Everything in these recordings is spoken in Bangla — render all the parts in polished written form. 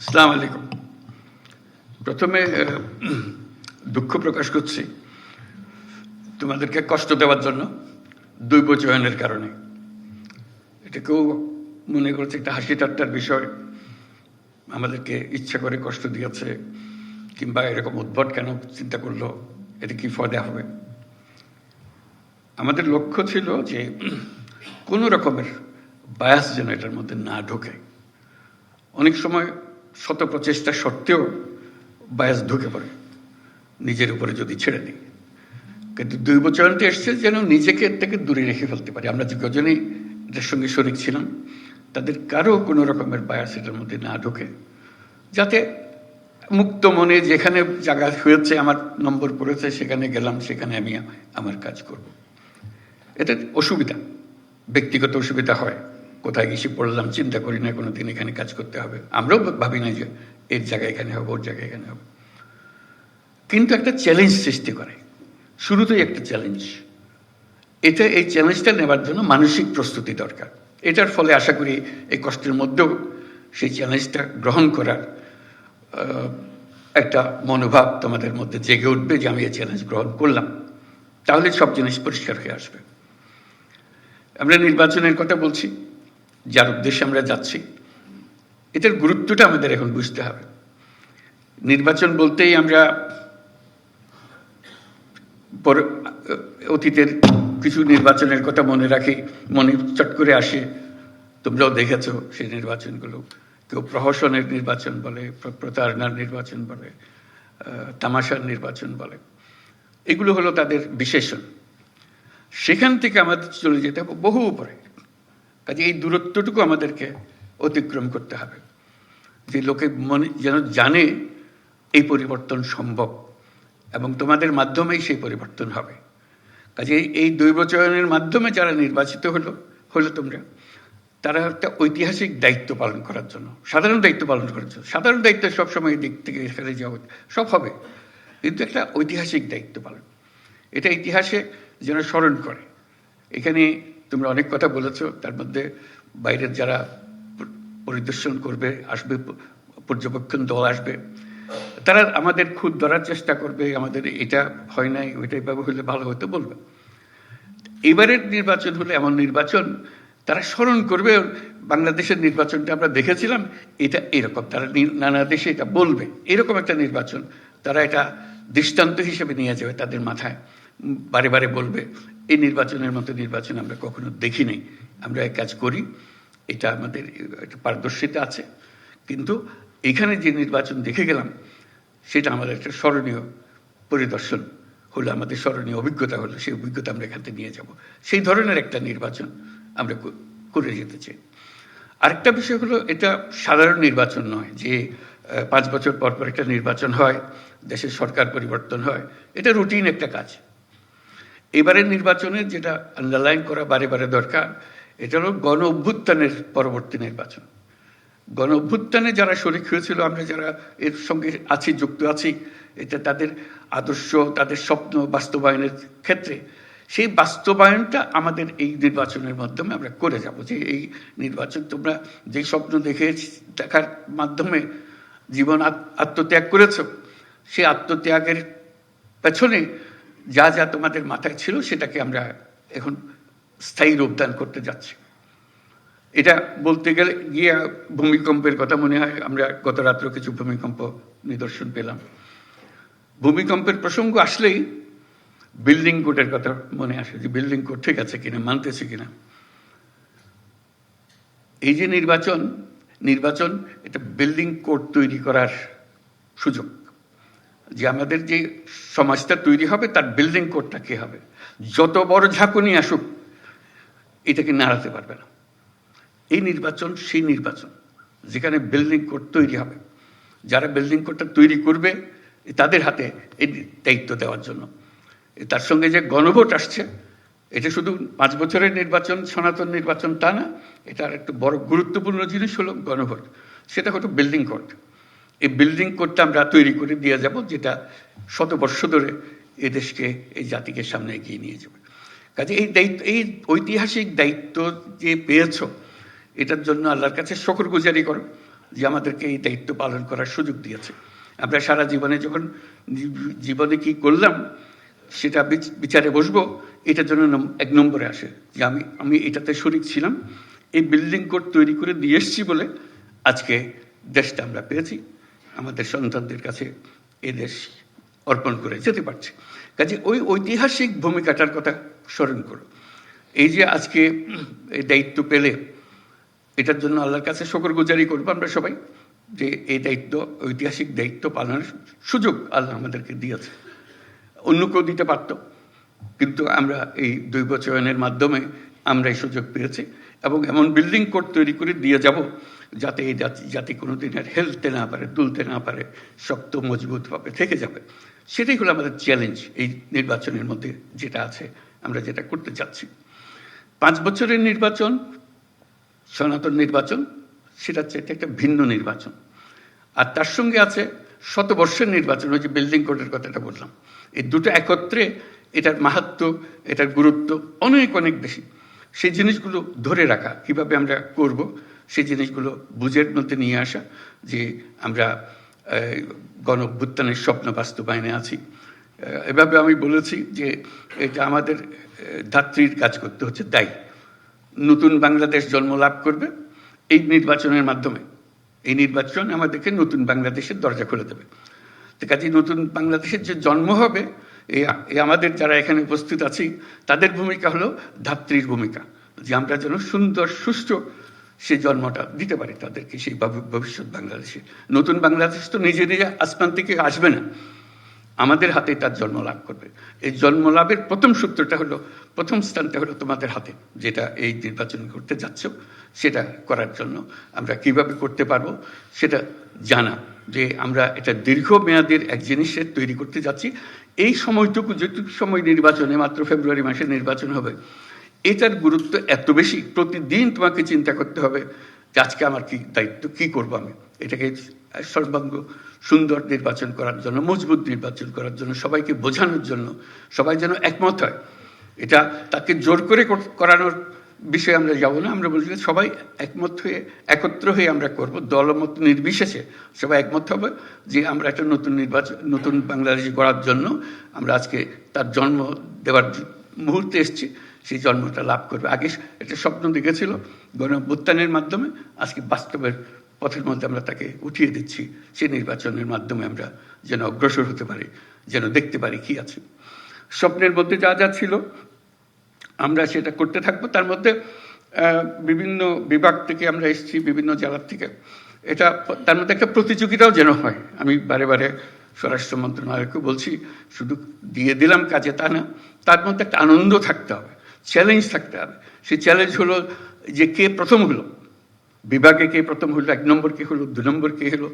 আসসালামু আলাইকুম। প্রথমে দুঃখ প্রকাশ করছি তোমাদেরকে কষ্ট দেওয়ার জন্য, দৈব চয়নের কারণে। এটা কেউ মনে করছে একটা হাসি ঠাট্টার বিষয়, আমাদেরকে ইচ্ছা করে কষ্ট দিয়েছে, কিংবা এরকম উদ্ভট কেন চিন্তা করলো, এটা কি ফয়দা হবে। আমাদের লক্ষ্য ছিল যে কোনো রকমের বায়াস যেন এটার মধ্যে না ঢোকে। অনেক সময় শত প্রচেষ্টা সত্ত্বেও বায়াস ঢুকে পড়ে নিজের উপরে যদি ছেড়ে দিই। কিন্তু দৈব চয়নটা এসছে যেন নিজেকে থেকে দূরে রেখে ফেলতে পারি। আমরা যে কজনই এটার সঙ্গে শরিক ছিলাম, তাদের কারো কোনো রকমের বায়াস এটার মধ্যে না ঢোকে, যাতে মুক্ত মনে যেখানে জায়গা হয়েছে, আমার নম্বর পড়েছে, সেখানে গেলাম, সেখানে আমি আমার কাজ করব। এটা অসুবিধা, ব্যক্তিগত অসুবিধা হয়। কোথায় গেছি পড়লাম, চিন্তা করি না কোনো দিন এখানে কাজ করতে হবে। আমরাও ভাবি না যে এর জায়গায় এখানে হবে, ওর জায়গায় এখানে হবে। কিন্তু একটা চ্যালেঞ্জ সৃষ্টি করে, শুরুতেই একটা চ্যালেঞ্জ। এই চ্যালেঞ্জটা নেবার জন্য মানসিক প্রস্তুতি দরকার। এটার ফলে আশা করি এই কষ্টের মধ্যেও সেই চ্যালেঞ্জটা গ্রহণ করার একটা মনোভাব তোমাদের মধ্যে জেগে উঠবে যে আমি এই চ্যালেঞ্জ গ্রহণ করলাম। তাহলে সব জিনিস পরিষ্কার হয়ে আসবে। আমরা নির্বাচনের কথা বলছি, যার উদ্দেশ্যে আমরা যাচ্ছি, এটার গুরুত্বটা আমাদের এখন বুঝতে হবে। নির্বাচন বলতেই আমরা অতীতের কিছু নির্বাচনের কথা মনে রাখি, মনে চট করে আসে। তোমরাও দেখেছ সেই নির্বাচনগুলো। কেউ প্রহসনের নির্বাচন বলে, প্রতারণার নির্বাচন বলে, তামাশার নির্বাচন বলে। এগুলো হলো তাদের বিশেষণ। সেখান থেকে আমাদের চলে যেতে হবে বহু উপরে। কাজে এই দূরত্বটুকু আমাদেরকে অতিক্রম করতে হবে, যে লোকে মনে যেন জানে এই পরিবর্তন সম্ভব এবং তোমাদের মাধ্যমেই সেই পরিবর্তন হবে। কাজে এই দৈব চয়নের মাধ্যমে যারা নির্বাচিত হলো তোমরা, তারা একটা ঐতিহাসিক দায়িত্ব পালন করার জন্য, সাধারণ দায়িত্ব পালন করার জন্য। সাধারণ দায়িত্ব সবসময় দিক থেকে এখানে যাওয়া সব হবে, কিন্তু একটা ঐতিহাসিক দায়িত্ব পালন, এটা ইতিহাসে যেন স্মরণ করে। এখানে তোমরা অনেক কথা বলেছ, তার মধ্যে বাইরের যারা পরিদর্শন করবে, আসবে, পর্যবেক্ষণ দল আসবে, তারা আমাদের খুদ ধরার চেষ্টা করবে, আমাদের এটা হয় নাই, ওইটাই ভাবে হলে ভালো হতো বলবে। এবারের নির্বাচন হলে এমন নির্বাচন, তারা স্মরণ করবে বাংলাদেশের নির্বাচনটা আমরা দেখেছিলাম, এটা এরকম। তারা নানা দেশে এটা বলবে, এরকম একটা নির্বাচন তারা এটা দৃষ্টান্ত হিসেবে নিয়ে যাবে তাদের মাথায়, বারে বারে বলবে এই নির্বাচনের মতো নির্বাচন আমরা কখনো দেখি নাই, আমরা এক কাজ করি, এটা আমাদের একটা পারদর্শিতা আছে, কিন্তু এখানে যে নির্বাচন দেখে গেলাম সেটা আমাদের একটা স্মরণীয় পরিদর্শন হলো, আমাদের স্মরণীয় অভিজ্ঞতা হলো, সেই অভিজ্ঞতা আমরা এখান থেকে নিয়ে যাব। সেই ধরনের একটা নির্বাচন আমরা করে যেতে চাই। আরেকটা বিষয় হলো, এটা সাধারণ নির্বাচন নয় যে 5 বছর পর পর একটা নির্বাচন হয়, দেশের সরকার পরিবর্তন হয়। এটা রুটিন একটা কাজ। এবারের নির্বাচনে যেটা আন্ডারলাইন করা বারে বারে দরকার, এটা হলো গণ অভ্যুত্থানের পরবর্তী নির্বাচন। গণ অভ্যুত্থানে যারা শরিক হয়েছিল, আমরা যারা এর সঙ্গে আছি, যুক্ত আছি, এটা তাদের আদর্শ, তাদের স্বপ্ন বাস্তবায়নের ক্ষেত্রে সেই বাস্তবায়নটা আমাদের এই নির্বাচনের মাধ্যমে আমরা করে যাব। যে এই নির্বাচন তোমরা যে স্বপ্ন দেখার মাধ্যমে জীবন আত্মত্যাগ করেছ, সেই আত্মত্যাগের পেছনে যা যা তোমাদের মাথায় ছিল, সেটাকে আমরা এখন স্থায়ী রূপদান করতে যাচ্ছি। এটা বলতে গেলে গিয়ে ভূমিকম্পের কথা মনে হয়। আমরা গত রাত্রে কিছু ভূমিকম্প নিদর্শন পেলাম। ভূমিকম্পের প্রসঙ্গ আসলেই বিল্ডিং কোডের কথা মনে আসে, যে বিল্ডিং কোড ঠিক আছে কিনা, মানতেছে কিনা। এই যে নির্বাচন এটা বিল্ডিং কোড তৈরি করার সুযোগ, যে আমাদের যে সমাজটা তৈরি হবে তার বিল্ডিং কোডটা কি হবে। যত বড় ঝাঁকুনি আসুক, এটাকে নাড়াতে পারবে না। এই নির্বাচন সেই নির্বাচন যেখানে বিল্ডিং কোড তৈরি হবে। যারা বিল্ডিং কোডটা তৈরি করবে, তাদের হাতে এই দায়িত্ব দেওয়ার জন্য। তার সঙ্গে যে গণভোট আসছে, এটা শুধু 5 বছরের নির্বাচন, সনাতন নির্বাচন তা না, এটার একটা বড় গুরুত্বপূর্ণ জিনিস হলো গণভোট। সেটা হলো বিল্ডিং কোড। এই বিল্ডিং কোডটা আমরা তৈরি করে দিয়ে যাব, যেটা শতবর্ষ ধরে এই দেশকে, এই জাতিকে সামনে এগিয়ে নিয়ে যাবে। কাজে এই দায়িত্ব, এই ঐতিহাসিক দায়িত্ব যে পেয়েছ, এটার জন্য আল্লাহর কাছে শুকরগুজারি করো, যে আমাদেরকে এই দায়িত্ব পালন করার সুযোগ দিয়েছে। আমরা সারা জীবনে যখন জীবনে কি করলাম সেটা বিচারে বসবো, এটার জন্য 1 নম্বরে আসে যে আমি এটাতে শরিক ছিলাম, এই বিল্ডিং কোড তৈরি করে দিয়ে এসছি বলে আজকে দেশটা আমরা পেয়েছি, আমাদের সন্তানদের কাছে এই দেশ অর্পণ করে যেতে পারছি। কাজে ওই ঐতিহাসিক ভূমিকাটার কথা স্মরণ করো। এই যে আজকে এই দায়িত্ব পেলে, এটার জন্য আল্লাহর কাছে শুকরগুজারি করবো আমরা সবাই, যে এই দায়িত্ব, ঐতিহাসিক দায়িত্ব পালনের সুযোগ আল্লাহ আমাদেরকে দিয়েছে। অন্য কেউ দিতে পারত, কিন্তু আমরা এই দৈবচয়নের মাধ্যমে আমরা এই সুযোগ পেয়েছি এবং এমন বিল্ডিং কোড তৈরি করে দিয়ে যাব যাতে এই জাতি কোনোদিন আর হেলতে না পারে, তুলতে না পারে, শক্ত মজবুতভাবে থেকে যাবে। সেটাই হলো আমাদের চ্যালেঞ্জ এই নির্বাচনের মধ্যে যেটা আছে, আমরা যেটা করতে চাচ্ছি। 5 বছরের নির্বাচন, সনাতন নির্বাচন, সেটা হচ্ছে একটা ভিন্ন নির্বাচন। আর তার সঙ্গে আছে শতবর্ষের নির্বাচন, ওই যে বিল্ডিং কোডের কথাটা বললাম। এই দুটো একত্রে এটার মাহাত্ম্য, এটার গুরুত্ব অনেক অনেক বেশি। সেই জিনিসগুলো ধরে রাখা, কিভাবে আমরা করব, সেই জিনিসগুলো বুঝের মধ্যে নিয়ে আসা, যে আমরা গণ-অভ্যুত্থানের স্বপ্ন বাস্তবায়নে আছি। এভাবে আমি বলেছি যে এটা আমাদের ধাত্রীর কাজ করতে হচ্ছে, তাই নতুন বাংলাদেশ জন্ম লাভ করবে এই নির্বাচনের মাধ্যমে। এই নির্বাচন আমাদেরকে নতুন বাংলাদেশের দরজা খুলে দেবে। তো কাজে নতুন বাংলাদেশের যে জন্ম হবে, এই আমাদের যারা এখানে উপস্থিত আছি তাদের ভূমিকা হলো ধাত্রীর ভূমিকা, যে আমরা যেন সুন্দর সুষ্ঠু সেই জন্মটা দিতে পারি তাদেরকে, সেই ভবিষ্যৎ বাংলাদেশে। নতুন বাংলাদেশ তো নিজে নিজে আসমান থেকে আসবে না, আমাদের হাতে তার জন্ম লাভ করবে। এই জন্ম লাভের প্রথম সূত্রটা হলো, প্রথম স্থানটা হলো তোমাদের হাতে, যেটা এই নির্বাচন করতে যাচ্ছ। সেটা করার জন্য আমরা কিভাবে করতে পারবো সেটা জানা, যে আমরা এটা দীর্ঘমেয়াদের এক জিনিসের তৈরি করতে যাচ্ছি। এই সময়টুকু, যেটুকু সময় নির্বাচনে, মাত্র ফেব্রুয়ারি মাসে নির্বাচন হবে, এটার গুরুত্ব এত বেশি, প্রতিদিন তোমাকে চিন্তা করতে হবে যে আজকে আমার কি দায়িত্ব, কি করবো আমি এটাকে সর্বাঙ্গ সুন্দর নির্বাচন করার জন্য, মজবুত নির্বাচন করার জন্য, সবাইকে বোঝানোর জন্য, সবাই যেন একমত হয়। এটা তাকে জোর করে করানোর বিষয়ে আমরা যাব না। আমরা বলছি সবাই একমত হয়ে, একত্র হয়ে আমরা করব, দলমত নির্বিশেষে সবাই একমত হবে যে আমরা একটা নতুন নির্বাচন, নতুন বাংলাদেশ গড়ার জন্য আমরা আজকে তার জন্ম দেওয়ার মুহূর্তে এসেছি, সেই জন্মটা লাভ করবে। আগে একটা স্বপ্ন দেখেছিল গণ-অভ্যুত্থানের মাধ্যমে, আজকে বাস্তবের পথের মধ্যে আমরা তাকে উঠিয়ে দিচ্ছি। সেই নির্বাচনের মাধ্যমে আমরা যেন অগ্রসর হতে পারি, যেন দেখতে পারি কি আছে। স্বপ্নের মধ্যে যা যা ছিল আমরা সেটা করতে থাকবো। তার মধ্যে বিভিন্ন বিভাগ থেকে আমরা এসেছি, বিভিন্ন জেলার থেকে, এটা তার মধ্যে একটা প্রতিযোগিতাও যেন হয়। আমি বারে বারে স্বরাষ্ট্র মন্ত্রণালয়কে বলছি, শুধু দিয়ে দিলাম কাজে তা না, তার মধ্যে একটা আনন্দ থাকতে হবে, চ্যালেঞ্জ থাকতে হবে। সেই চ্যালেঞ্জ হলো যে কে প্রথম হলো, বিভাগে কে প্রথম হলো, 1 নম্বর কে হলো, 2 নম্বর কে হলো।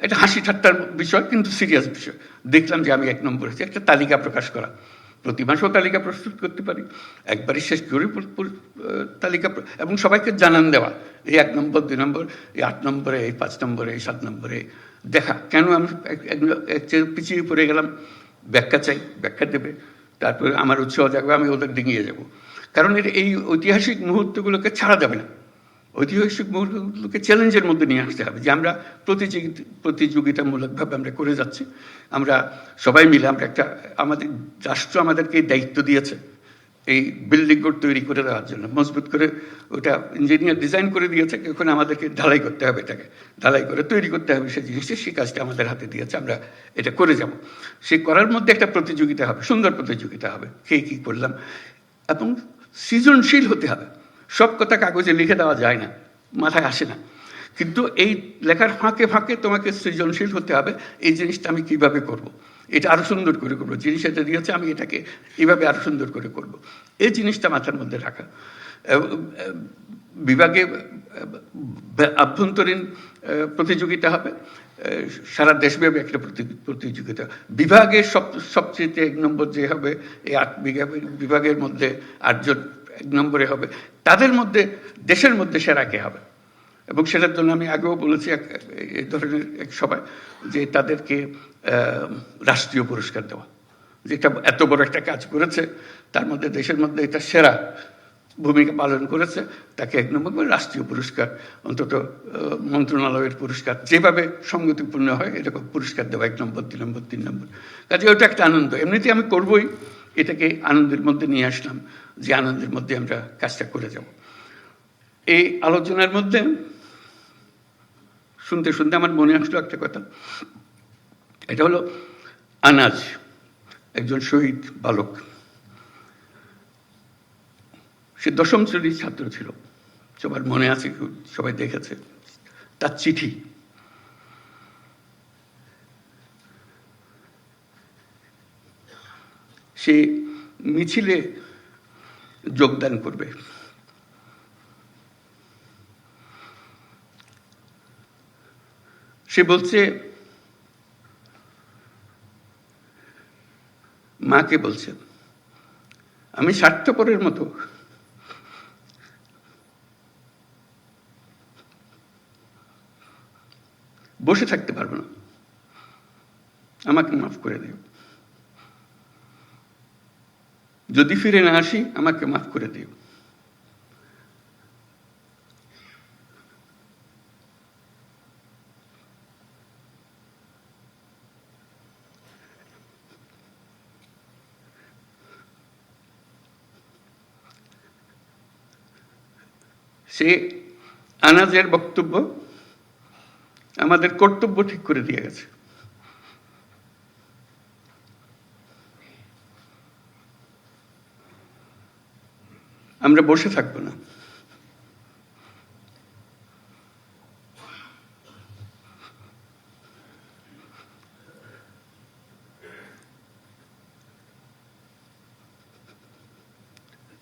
এটা হাসি ঠাট্টার বিষয়, কিন্তু সিরিয়াস বিষয়। দেখলাম যে আমি 1 নম্বর হয়েছি, একটা তালিকা প্রকাশ করা। প্রতি মাসেও তালিকা প্রস্তুত করতে পারি, একবারই শেষ করে তালিকা, এবং সবাইকে জানান দেওয়া, এই 1 নম্বর, 2 নম্বর, এই 8 নম্বরে, এই 5 নম্বরে, এই 7 নম্বরে দেখা। কেন আমি পিছিয়ে পড়ে গেলাম, ব্যাখ্যা চাই, ব্যাখ্যা দেবে। তারপরে আমার উৎসাহ জাগবে, আমি ওদের ডিঙিয়ে যাব। কারণ এই ঐতিহাসিক মুহূর্তগুলোকে ছাড়া যাবে না। ঐতিহাসিক মুহূর্তগুলোকে চ্যালেঞ্জের মধ্যে নিয়ে আসতে হবে, যে আমরা প্রতিযোগিতামূলকভাবে আমরা করে যাচ্ছি। আমরা সবাই মিলে, আমরা একটা, আমাদের রাষ্ট্র আমাদেরকে দায়িত্ব দিয়েছে এই বিল্ডিং কোড তৈরি করে দেওয়ার জন্য, মজবুত করে ওটা ইঞ্জিনিয়ার ডিজাইন করে দিয়েছে, ওখানে আমাদেরকে ঢালাই করতে হবে, এটাকে ঢালাই করে তৈরি করতে হবে সেই জিনিসটা। সেই কাজটা আমাদের হাতে দিয়েছে, আমরা এটা করে যাব। সেই করার মধ্যে একটা প্রতিযোগিতা হবে, সুন্দর প্রতিযোগিতা হবে, কে কী করলাম, এবং সৃজনশীল হতে হবে। সব কথা কাগজে লিখে দেওয়া যায় না, মাথায় আসে না, কিন্তু এই লেখার ফাঁকে ফাঁকে তোমাকে সৃজনশীল হতে হবে। এই জিনিসটা আমি কিভাবে করব, এটা আরো সুন্দর করে করবো, জিনিস এটা দিয়েছে আমি এটাকে এইভাবে আরো সুন্দর করে করব, এই জিনিসটা মাথার মধ্যে রাখা। বিভাগে আভ্যন্তরীণ প্রতিযোগিতা হবে, সারা দেশব্যাপী একটা প্রতিযোগিতা। বিভাগের সবচেয়ে 1 নম্বর যে হবে, এই 8 বিভাগের মধ্যে 8 জন 1 নম্বরে হবে, তাদের মধ্যে দেশের মধ্যে সেরা কে হবে। এবং সেটার জন্য আমি আগেও বলেছি এই ধরনের এক সভায়, যে তাদেরকে রাষ্ট্রীয় পুরস্কার দেওয়া, যেটা এত বড় একটা কাজ করেছে, তার মধ্যে দেশের মধ্যে এটা সেরা, ভূমিকা পালন করেছে তাকে 1 নম্বর রাষ্ট্রীয় পুরস্কার, অন্তত মন্ত্রণালয়ের পুরস্কার যেভাবে সঙ্গতিপূর্ণ হয় এরকম পুরস্কার দেওয়া 1 নম্বর, 2 নম্বর, 3 নম্বর। কাজে ওটা একটা আনন্দ, এমনিতে আমি করবই, এটাকে আনন্দের মধ্যে নিয়ে আসলাম যে আনন্দের মধ্যে আমরা কাজটা করে যাব। এই আলোচনার মধ্যে শুনতে শুনতে আমার মনে আসলো একটা কথা, এটা হলো আনাজ, একজন শহীদ বালক, সে 10ম শ্রেণীর ছাত্র ছিল, সবার মনে আছে, সবাই দেখেছে তার চিঠি। সে মিছিলে যোগদান করবে, সে বলছে, মাকে বলছে, আমি স্বার্থপরের মতো বসে থাকতে পারবো না, আমাকে মাফ করে দিও, যদি ফিরে না আসি আমাকে মাফ করে দিও। সে আনাজের বক্তব্য আমাদের কর্তব্য ঠিক করে দিয়ে গেছে। আমরা বসে থাকবো না,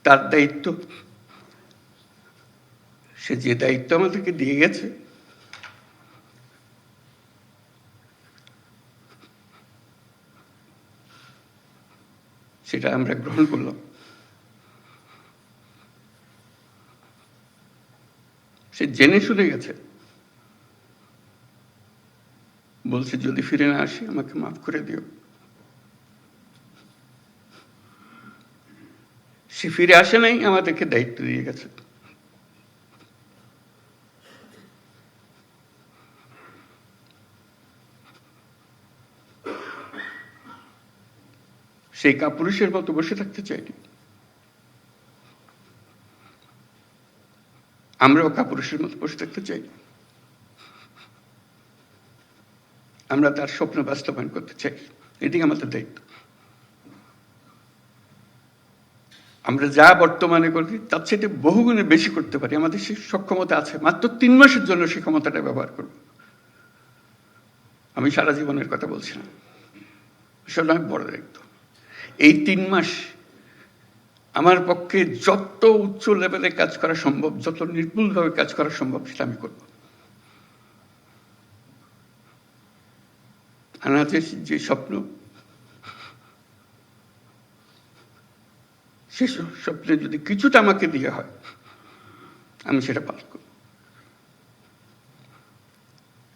তার দায়িত্ব, সে যে দায়িত্ব আমাদেরকে দিয়ে গেছে সেটা আমরা গ্রহণ করলাম। সে জেনে শুনে গেছে, বলছে যদি ফিরে না আসি আমাকে মাফ করে দিও। সে ফিরে আসে নাই, আমাদেরকে দায়িত্ব দিয়ে গেছে। সেই কাপুরুষের মতো বসে থাকতে চাইনি, আমরাও কাপুরুষের মতো বসে থাকতে চাই, আমরা তার স্বপ্ন বাস্তবায়ন করতে চাই, এটি আমাদের দায়িত্ব। আমরা যা বর্তমানে করি তার চেয়ে বহুগুণে বেশি করতে পারি, আমাদের সেই সক্ষমতা আছে। মাত্র 3 মাসের জন্য সেই ক্ষমতাটা ব্যবহার করব। আমি সারা জীবনের কথা বলছি না, আসলে আমি বড় দায়িত্ব। এই 3 মাস আমার পক্ষে যত উচ্চ লেভেলে কাজ করা সম্ভব, যত নির্ভুলভাবে কাজ করা সম্ভব সেটা আমি করব। আনাজের যে স্বপ্ন, সে স্বপ্নে যদি কিছুটা আমাকে দিয়ে হয় আমি সেটা পালন করব।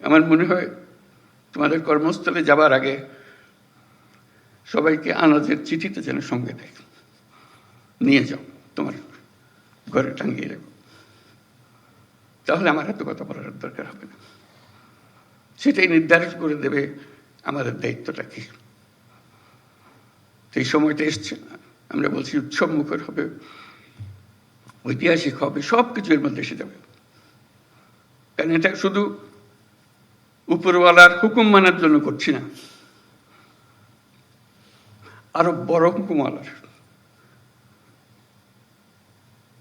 আমার মনে হয় তোমাদের কর্মস্থলে যাবার আগে সবাইকে আনাজের চিঠিটা যেন সঙ্গে দেয়, নিয়ে যাও, তোমার ঘরে টাঙিয়ে রাখো, তাহলে আমার এত কথা বলার দরকার হবে না। সেটাই নির্ধারণ করে দেবে আমাদের দায়িত্বটা কি। সেই সময়টা এসছে, আমরা বলছি উৎসব মুখর হবে, ঐতিহাসিক হবে, সবকিছু এর মধ্যে এসে যাবে। কারণ এটা শুধু উপরওয়ালার হুকুম মানার জন্য করছি না, আরো বড় হুকুমওয়ালার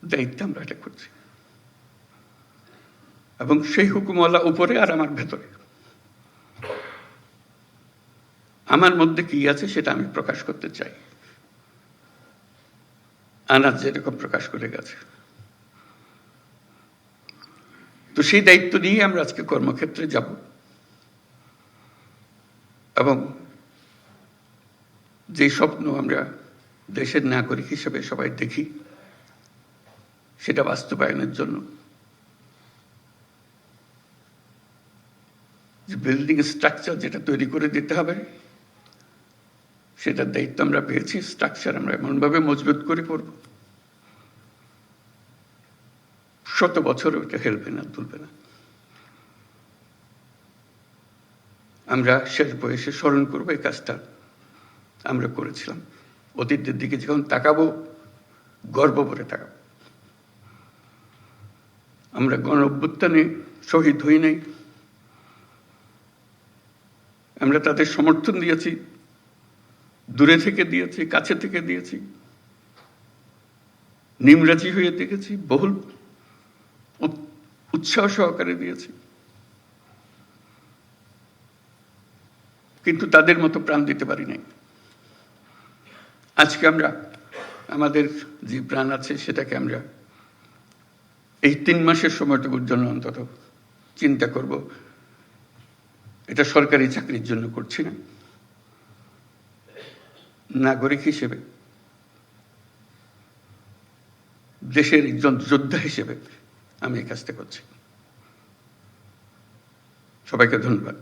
দায়িত্ব আমরা এটা করছি। এবং সেই হুকুমওয়ালা উপরে আর আমার ভেতরে, আমার মধ্যে কি আছে সেটা আমি প্রকাশ করতে চাই। আনাজ যেরকম প্রকাশ করে গেছে, তো সেই দায়িত্ব নিয়ে আমরা আজকে কর্মক্ষেত্রে যাব এবং যে স্বপ্ন আমরা দেশের নাগরিক হিসেবে সবাই দেখি সেটা বাস্তবায়নের জন্য যে বিল্ডিং স্ট্রাকচার যেটা তৈরি করে দিতে হবে সেটার দায়িত্ব আমরা পেয়েছি। স্ট্রাকচার আমরা এমনভাবে মজবুত করে করব শত বছর ওটা হেলবে না, তুলবে না। আমরা শেষ বয়সে স্মরণ করবো এই কাজটা আমরা করেছিলাম। অতীতের দিকে যখন তাকাবো, গর্ব করে তাকাবো। আমরা গণ অভ্যুত্থানে শহীদ হই নাই, আমরা তাদের সমর্থন দিয়েছি, দূরে থেকে দিয়েছি, কাছে থেকে দিয়েছি, নিমরাজি হয়ে দেখেছি, বহুল উৎসাহ সহকারে দিয়েছি, কিন্তু তাদের মতো প্রাণ দিতে পারি নাই। আজকে আমরা আমাদের যে প্রাণ আছে সেটাকে আমরা এই 3 মাসের সময়টুকুর জন্য অন্তত চিন্তা করব। এটা সরকারি চাকরির জন্য করছি না, নাগরিক হিসেবে, দেশের একজন যোদ্ধা হিসেবে আমি এই কাজটা করছি। সবাইকে ধন্যবাদ।